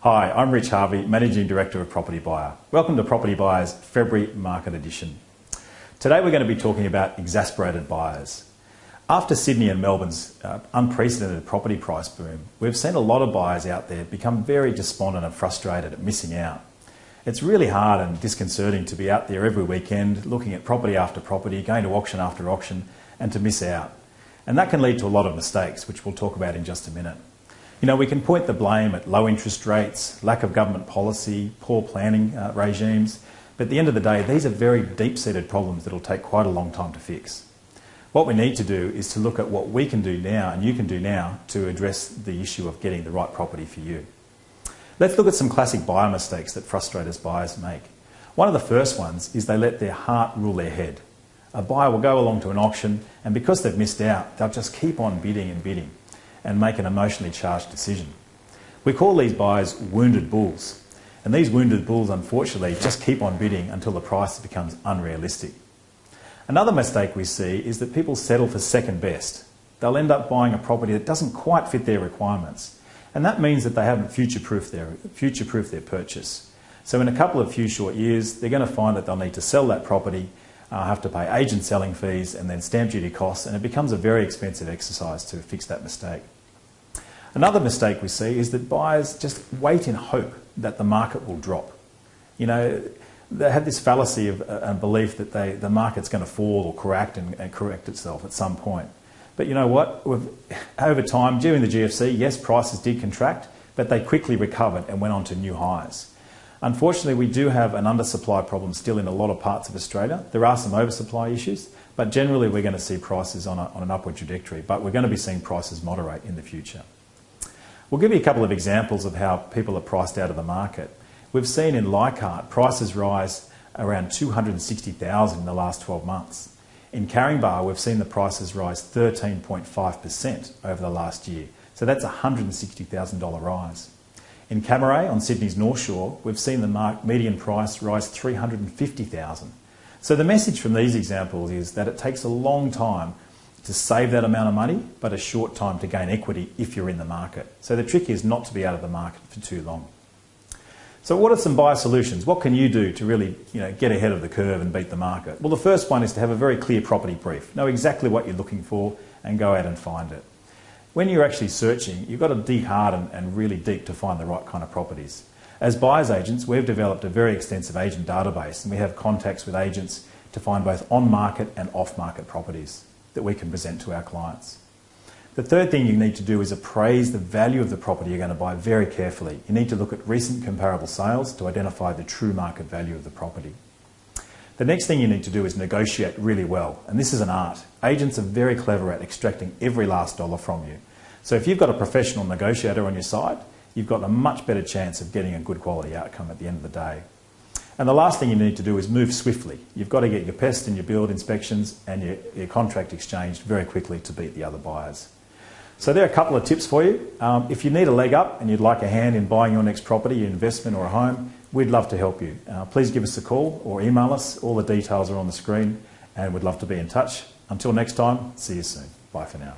Hi, I'm Rich Harvey, Managing Director of Property Buyer. Welcome to Property Buyer's February Market Edition. Today we're going to be talking about exasperated buyers. After Sydney and Melbourne's unprecedented property price boom, we've seen a lot of buyers out there become very despondent and frustrated at missing out. It's really hard and disconcerting to be out there every weekend looking at property after property, going to auction after auction, and to miss out. And that can lead to a lot of mistakes, which we'll talk about in just a minute. You know, we can point the blame at low interest rates, lack of government policy, poor planning regimes, but at the end of the day, these are very deep-seated problems that will take quite a long time to fix. What we need to do is to look at what we can do now and you can do now to address the issue of getting the right property for you. Let's look at some classic buyer mistakes that frustrate us buyers make. One of the first ones is they let their heart rule their head. A buyer will go along to an auction and because they've missed out, they'll just keep on bidding and bidding and make an emotionally charged decision. We call these buyers wounded bulls, and these wounded bulls unfortunately just keep on bidding until the price becomes unrealistic. Another mistake we see is that people settle for second best. They'll end up buying a property that doesn't quite fit their requirements, and that means that they haven't future-proofed their purchase. So in a couple of few short years, they're going to find that they'll need to sell that property, have to pay agent selling fees and then stamp duty costs, and it becomes a very expensive exercise to fix that mistake. Another mistake we see is that buyers just wait in hope that the market will drop. You know, they have this fallacy of a belief that the market's going to fall or correct and correct itself at some point. But you know what? Over time, during the GFC, yes, prices did contract, but they quickly recovered and went on to new highs. Unfortunately, we do have an undersupply problem still in a lot of parts of Australia. There are some oversupply issues, but generally we're going to see prices on an upward trajectory, but we're going to be seeing prices moderate in the future. We'll give you a couple of examples of how people are priced out of the market. We've seen in Leichhardt prices rise around $260,000 in the last 12 months. In Caringbah, we've seen the prices rise 13.5% over the last year. So that's a $160,000 rise. In Camaray, on Sydney's North Shore, we've seen the median price rise $350,000. So the message from these examples is that it takes a long time to save that amount of money, but a short time to gain equity if you're in the market. So the trick is not to be out of the market for too long. So what are some buyer solutions? What can you do to really get ahead of the curve and beat the market? Well, the first one is to have a very clear property brief. Know exactly what you're looking for and go out and find it. When you're actually searching, you've got to dig hard and really deep to find the right kind of properties. As buyer's agents, we've developed a very extensive agent database and we have contacts with agents to find both on-market and off-market properties that we can present to our clients. The third thing you need to do is appraise the value of the property you're going to buy very carefully. You need to look at recent comparable sales to identify the true market value of the property. The next thing you need to do is negotiate really well, and this is an art. Agents are very clever at extracting every last dollar from you. So if you've got a professional negotiator on your side, you've got a much better chance of getting a good quality outcome at the end of the day. And the last thing you need to do is move swiftly. You've got to get your pest and your build inspections and your contract exchanged very quickly to beat the other buyers. So there are a couple of tips for you. If you need a leg up and you'd like a hand in buying your next property, your investment or a home, we'd love to help you. Please give us a call or email us. All the details are on the screen and we'd love to be in touch. Until next time, see you soon. Bye for now.